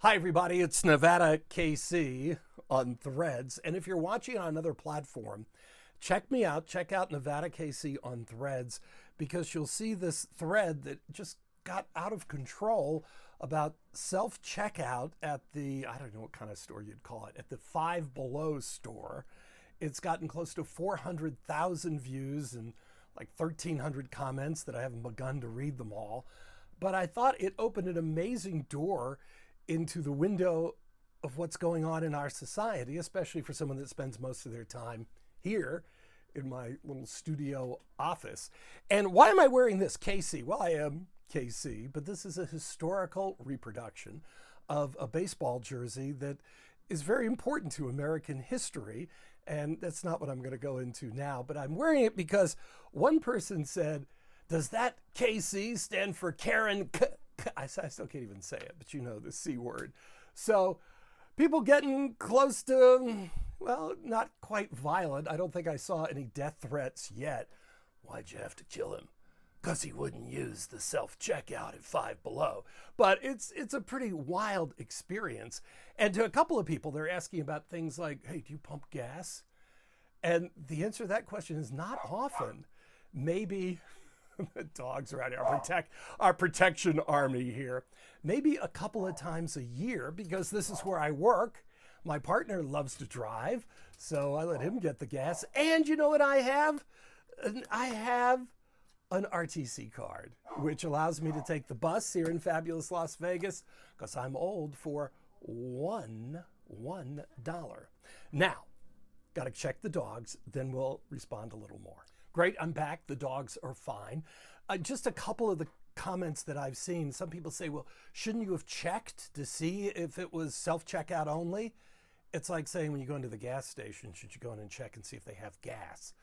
Hi, everybody. It's Nevada KC on Threads. And if you're watching on another platform, check me out. Check out Nevada KC on Threads because you'll see this thread that just got out of control about self-checkout at the, I don't know what kind of store you'd call it, at the Five Below store. It's gotten close to 400,000 views and like 1,300 comments that I haven't begun to read them all. But I thought it opened an amazing door into the window of what's going on in our society, especially for someone that spends most of their time here in my little studio office. And why am I wearing this? KC. Well, I am KC, but this is a historical reproduction of a baseball jersey that is very important to American history. And that's not what I'm going to go into now, but I'm wearing it because one person said, does that KC stand for Karen? I still can't even say it, but you know the C word. So people getting close to, well, not quite violent. I don't think I saw any death threats yet. Why'd you have to kill him? Because he wouldn't use the self-checkout at Five Below. But it's a pretty wild experience. And to a couple of people, they're asking about things like, hey, do you pump gas? And the answer to that question is not often. Maybe the dogs are out here, our protection army here. Maybe a couple of times a year, because this is where I work. My partner loves to drive, so I let him get the gas. And you know what I have? I have an RTC card, which allows me to take the bus here in fabulous Las Vegas, because I'm old, for $1. Now, got to check the dogs, then we'll respond a little more. Great, I'm back. The dogs are fine. Just a couple of the comments that I've seen. Some people say, well, shouldn't you have checked to see if it was self-checkout only? It's like saying when you go into the gas station, should you go in and check and see if they have gas?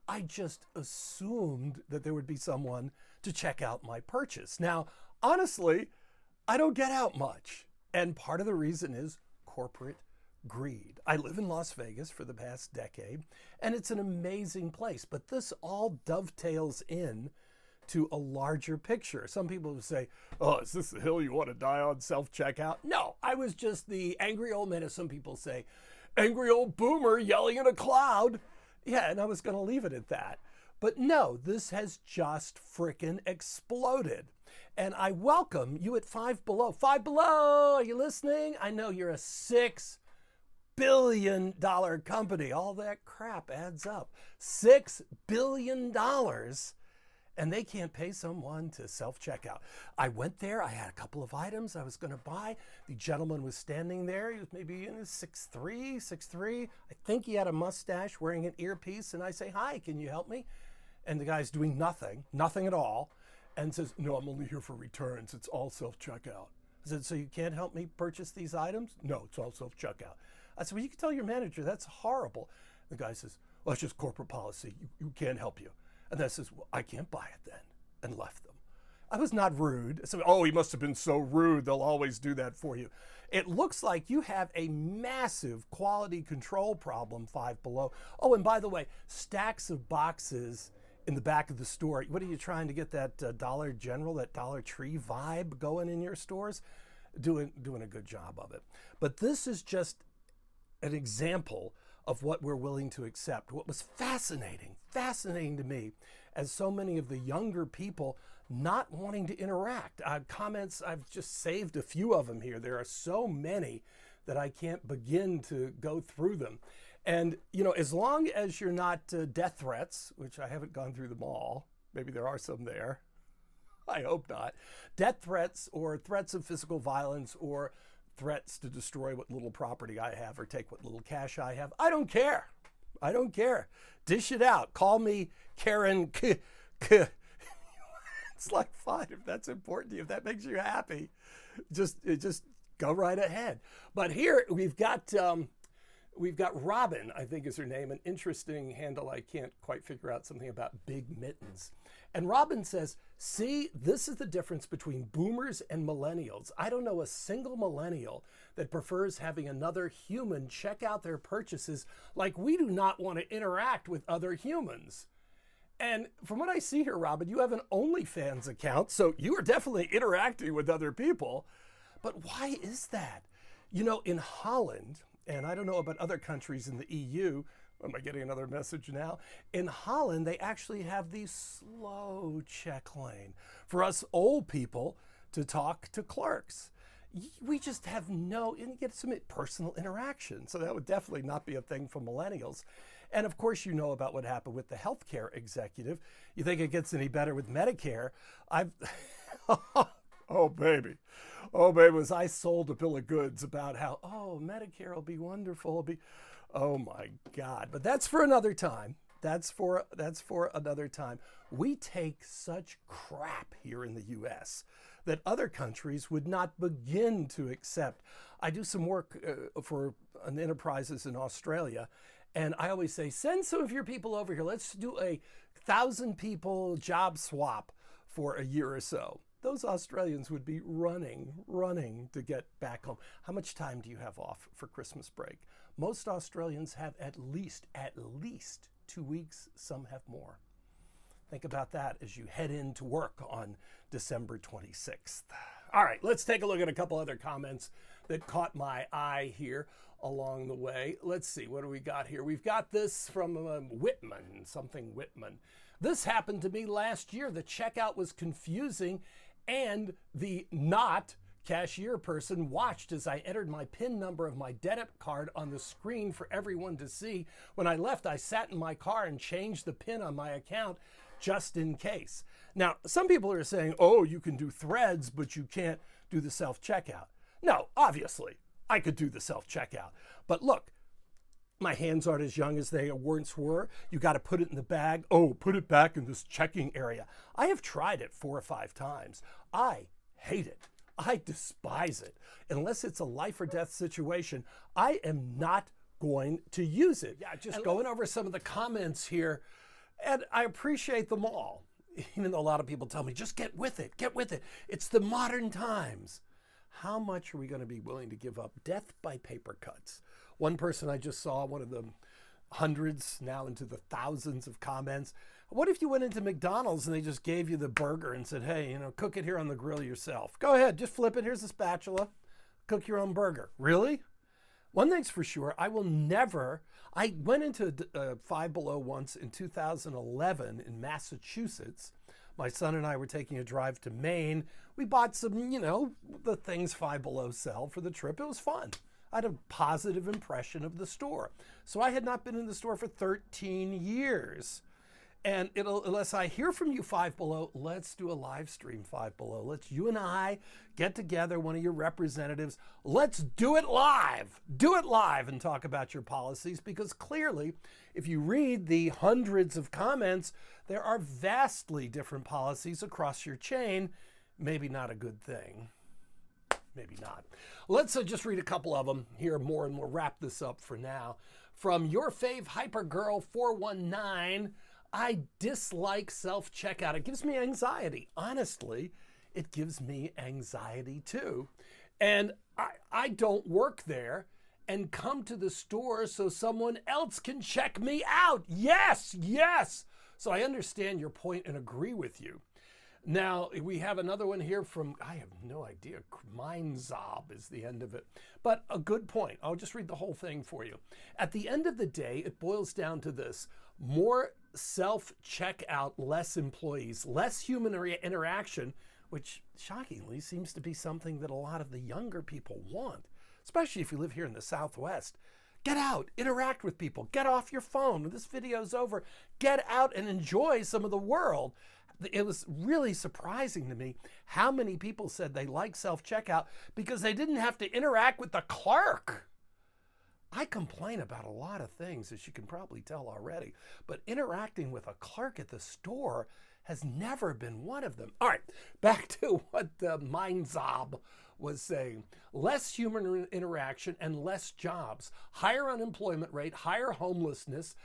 I just assumed that there would be someone to check out my purchase. Now, honestly, I don't get out much. And part of the reason is corporate greed. I live in Las Vegas for the past decade, and it's an amazing place, but this all dovetails in to a larger picture. Some people would say, oh, is this the hill you want to die on, self-checkout? No, I was just the angry old man, as some people say, angry old boomer yelling in a cloud. Yeah, and I was going to leave it at that. But no, this has just frickin' exploded. And I welcome you at Five Below. Five Below, are you listening? I know you're a $6 billion company. All that crap adds up. $6 billion. And they can't pay someone to self-checkout. I went there. I had a couple of items I was going to buy. The gentleman was standing there. He was maybe in his 6'3". I think he had a mustache, wearing an earpiece. And I say, hi, can you help me? And the guy's doing nothing at all. And says, no, I'm only here for returns. It's all self-checkout. I said, so you can't help me purchase these items? No, it's all self-checkout. I said, well, you can tell your manager, that's horrible. The guy says, well, it's just corporate policy. You can't help you. And I says, well, I can't buy it then, and left them. I was not rude. I said, oh, he must have been so rude. They'll always do that for you. It looks like you have a massive quality control problem, Five Below. Oh, and by the way, stacks of boxes in the back of the store. What are you trying to get that Dollar General, that Dollar Tree vibe going in your stores? Doing a good job of it. But this is just an example of what we're willing to accept. What was fascinating to me, as so many of the younger people not wanting to interact. Comments, I've just saved a few of them here. There are so many that I can't begin to go through them. And, you know, as long as you're not death threats, which I haven't gone through them all, maybe there are some there, I hope not, death threats or threats of physical violence or threats to destroy what little property I have or take what little cash I have. I don't care. Dish it out. Call me Karen. It's like, fine, if that's important to you, if that makes you happy, just go right ahead. But here we've got Robin, I think is her name, an interesting handle. I can't quite figure out something about big mittens. And Robin says, see, this is the difference between boomers and millennials. I don't know a single millennial that prefers having another human check out their purchases like we do not want to interact with other humans. And from what I see here, Robin, you have an OnlyFans account, so you are definitely interacting with other people. But why is that? You know, in Holland, and I don't know about other countries in the EU, am I getting another message now? In Holland, they actually have the slow check lane for us old people to talk to clerks. We just have no, and you get some personal interaction. So that would definitely not be a thing for millennials. And of course, you know about what happened with the healthcare executive. You think it gets any better with Medicare? Oh, baby. Oh, baby, was I sold a bill of goods about how, oh, Medicare will be wonderful. Oh, my God. But that's for another time. That's for another time. We take such crap here in the U.S. that other countries would not begin to accept. I do some work for enterprises in Australia, and I always say, send some of your people over here. Let's do 1,000 people job swap for a year or so. Those Australians would be running to get back home. How much time do you have off for Christmas break? Most Australians have at least 2 weeks. Some have more. Think about that as you head into work on December 26th. All right, let's take a look at a couple other comments that caught my eye here along the way. Let's see, what do we got here? We've got this from Whitman. This happened to me last year. The checkout was confusing, and the not cashier person watched as I entered my PIN number of my debit card on the screen for everyone to see. When I left, I sat in my car and changed the PIN on my account just in case. Now, some people are saying, oh, you can do threads, but you can't do the self-checkout. No, obviously, I could do the self-checkout. But look, my hands aren't as young as they once were. You got to put it in the bag. Oh, put it back in this checking area. I have tried it 4 or 5 times. I hate it. I despise it. Unless it's a life or death situation, I am not going to use it. Yeah, just going over some of the comments here, and I appreciate them all. Even though a lot of people tell me, just get with it, get with it. It's the modern times. How much are we going to be willing to give up? Death by paper cuts. One person I just saw, one of the hundreds, now into the thousands of comments. What if you went into McDonald's and they just gave you the burger and said, hey, cook it here on the grill yourself. Go ahead, just flip it. Here's a spatula. Cook your own burger. Really? One thing's for sure, I went into Five Below once in 2011 in Massachusetts. My son and I were taking a drive to Maine. We bought some, the things Five Below sell for the trip. It was fun. I had a positive impression of the store. So I had not been in the store for 13 years. And unless I hear from you, Five Below, let's do a live stream, Five Below. Let's you and I get together, one of your representatives. Let's do it live. Do it live and talk about your policies, because clearly, if you read the hundreds of comments, there are vastly different policies across your chain. Maybe not a good thing. Maybe not. Let's just read a couple of them here more, and we'll wrap this up for now. From Your Fave Hypergirl 419, I dislike self-checkout. It gives me anxiety. Honestly, it gives me anxiety too. And I don't work there and come to the store so someone else can check me out. Yes. So I understand your point and agree with you. Now, we have another one here from, I have no idea, Mindzob is the end of it. But a good point. I'll just read the whole thing for you. At the end of the day, it boils down to this. More self-checkout, less employees, less human interaction, which shockingly seems to be something that a lot of the younger people want, especially if you live here in the Southwest. Get out, interact with people, get off your phone. When this video's over, get out and enjoy some of the world. It was really surprising to me how many people said they like self-checkout because they didn't have to interact with the clerk. I complain about a lot of things, as you can probably tell already, but interacting with a clerk at the store has never been one of them. All right, back to what Mindzob was saying. Less human interaction and less jobs, higher unemployment rate, higher homelessness.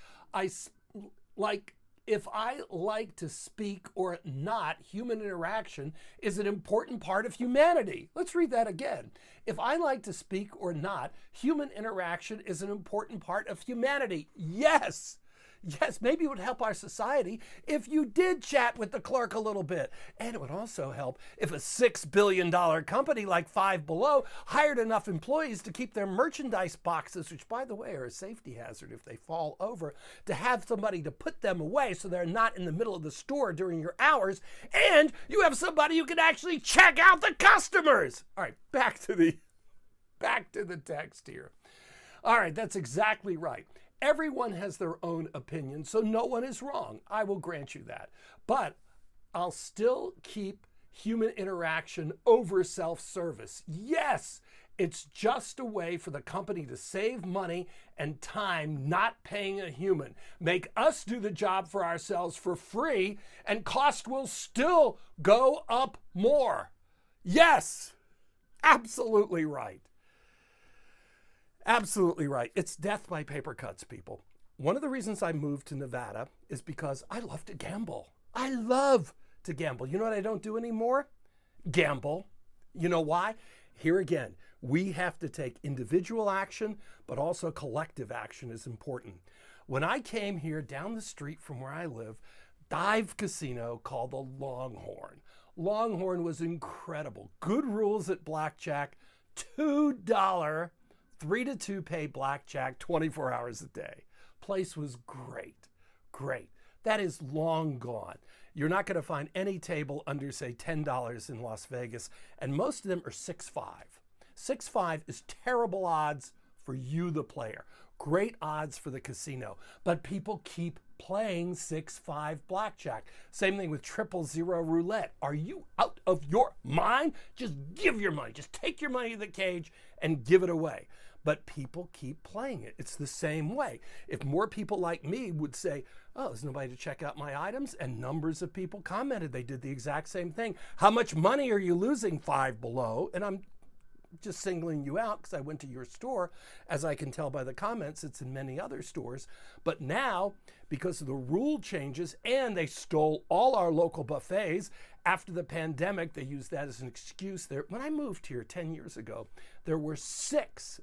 If I like to speak or not, human interaction is an important part of humanity. Let's read that again. If I like to speak or not, human interaction is an important part of humanity. Yes, Yes, maybe it would help our society if you did chat with the clerk a little bit. And it would also help if a $6 billion company like Five Below hired enough employees to keep their merchandise boxes, which, by the way, are a safety hazard if they fall over, to have somebody to put them away so they're not in the middle of the store during your hours. And you have somebody who can actually check out the customers. All right, back to the text here. All right, that's exactly right. Everyone has their own opinion, so no one is wrong. I will grant you that. But I'll still keep human interaction over self-service. Yes, it's just a way for the company to save money and time not paying a human. Make us do the job for ourselves for free, and cost will still go up more. Yes, absolutely right. Absolutely right. It's death by paper cuts, people. One of the reasons I moved to Nevada is because I love to gamble. I love to gamble. You know what I don't do anymore? Gamble. You know why? Here again, we have to take individual action, but also collective action is important. When I came here down the street from where I live, dive casino called the Longhorn. Longhorn was incredible. Good rules at blackjack, $2 3-2 pay blackjack 24 hours a day. Place was great, great. That is long gone. You're not going to find any table under, say, $10 in Las Vegas, and most of them are 6-5. 6-5 is terrible odds for you, the player. Great odds for the casino, but people keep playing 6-5 blackjack. Same thing with 000 roulette. Are you out of your mind? Just give your money. Just take your money to the cage and give it away. But people keep playing it. It's the same way. If more people like me would say, oh, there's nobody to check out my items, and numbers of people commented they did the exact same thing. How much money are you losing, Five Below? And I'm just singling you out because I went to your store. As I can tell by the comments, it's in many other stores. But now, because of the rule changes, and they stole all our local buffets after the pandemic, they used that as an excuse. When I moved here 10 years ago, there were six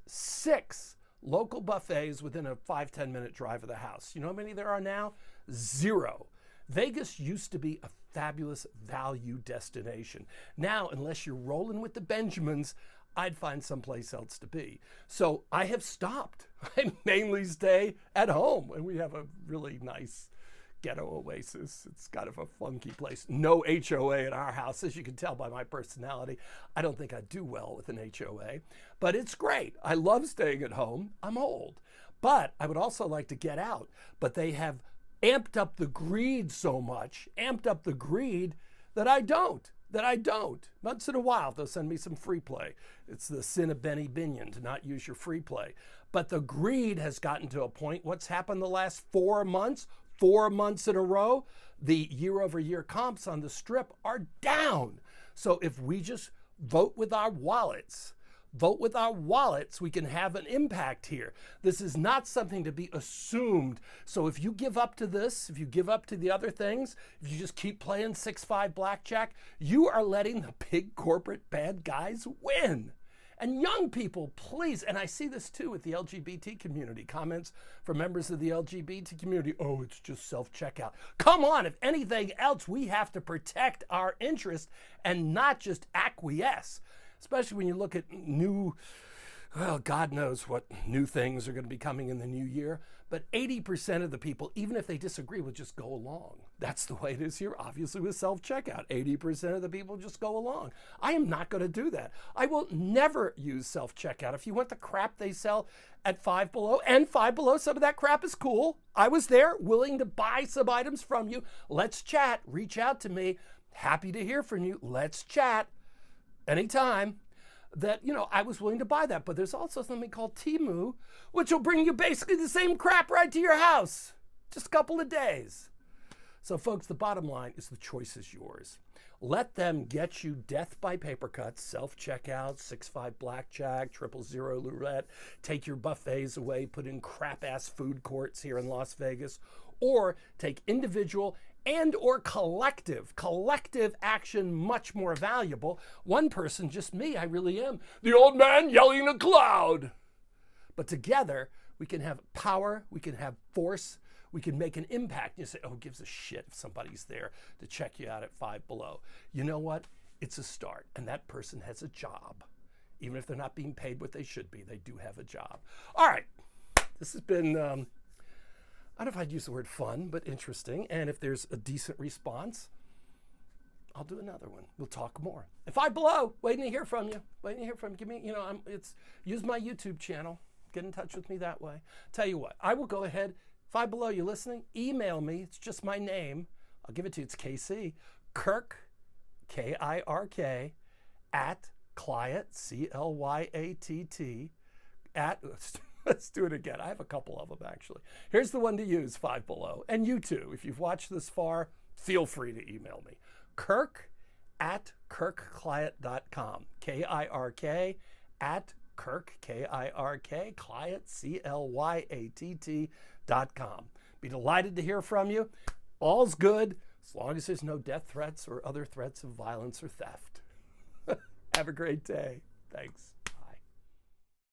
local buffets within a 5-10 minute drive of the house. You know how many there are now? 0. Vegas used to be a fabulous value destination. Now, unless you're rolling with the Benjamins, I'd find someplace else to be. So I have stopped. I mainly stay at home, and we have a really nice ghetto oasis. It's kind of a funky place. No HOA at our house, as you can tell by my personality. I don't think I'd do well with an HOA, but it's great. I love staying at home. I'm old, but I would also like to get out. But they have amped up the greed so much, that I don't. Once in a while, they'll send me some free play. It's the sin of Benny Binion to not use your free play. But the greed has gotten to a point. What's happened the last 4 months? 4 months in a row, the year-over-year comps on the Strip are down. So if we just vote with our wallets, we can have an impact here. This is not something to be assumed. So if you give up to this, if you give up to the other things, if you just keep playing 6-5 blackjack, you are letting the big corporate bad guys win. And young people, please, and I see this too with the LGBT community, comments from members of the LGBT community, oh, it's just self-checkout. Come on, if anything else, we have to protect our interests and not just acquiesce. Especially when you look at God knows what new things are going to be coming in the new year. But 80% of the people, even if they disagree, will just go along. That's the way it is here, obviously, with self-checkout. 80% of the people just go along. I am not going to do that. I will never use self-checkout. If you want the crap they sell at Five Below, and Five Below, some of that crap is cool. I was there, willing to buy some items from you. Let's chat. Reach out to me. Happy to hear from you. Let's chat. Anytime that, I was willing to buy that. But there's also something called Temu, which will bring you basically the same crap right to your house. Just a couple of days. So folks, the bottom line is the choice is yours. Let them get you death by paper cuts, self-checkout, 6-5 blackjack, 000 roulette, take your buffets away, put in crap-ass food courts here in Las Vegas, or take individual and or collective action much more valuable. One person, just me, I really am the old man yelling in a cloud. But together, we can have power, we can have force, we can make an impact. You say, oh, who gives a shit if somebody's there to check you out at Five Below? You know what? It's a start, and that person has a job. Even if they're not being paid what they should be, they do have a job. All right, this has been, I don't know if I'd use the word fun, but interesting. And if there's a decent response, I'll do another one. We'll talk more. And Five Below, waiting to hear from you. Waiting to hear from you. Give me, use my YouTube channel. Get in touch with me that way. Tell you what, I will go ahead. Five Below, you listening? Email me. It's just my name. I'll give it to you. It's KC. Kirk, K-I-R-K, at Clyat, C-L-Y-A-T-T, at, let's do it again. I have a couple of them, actually. Here's the one to use, Five Below. And you too, if you've watched this far, feel free to email me. Kirk at kirkclyat.com. K-I-R-K at Kirk, K-I-R-K, Clyat, C-L-Y-A-T-T.com. Be delighted to hear from you. All's good, as long as there's no death threats or other threats of violence or theft. Have a great day. Thanks.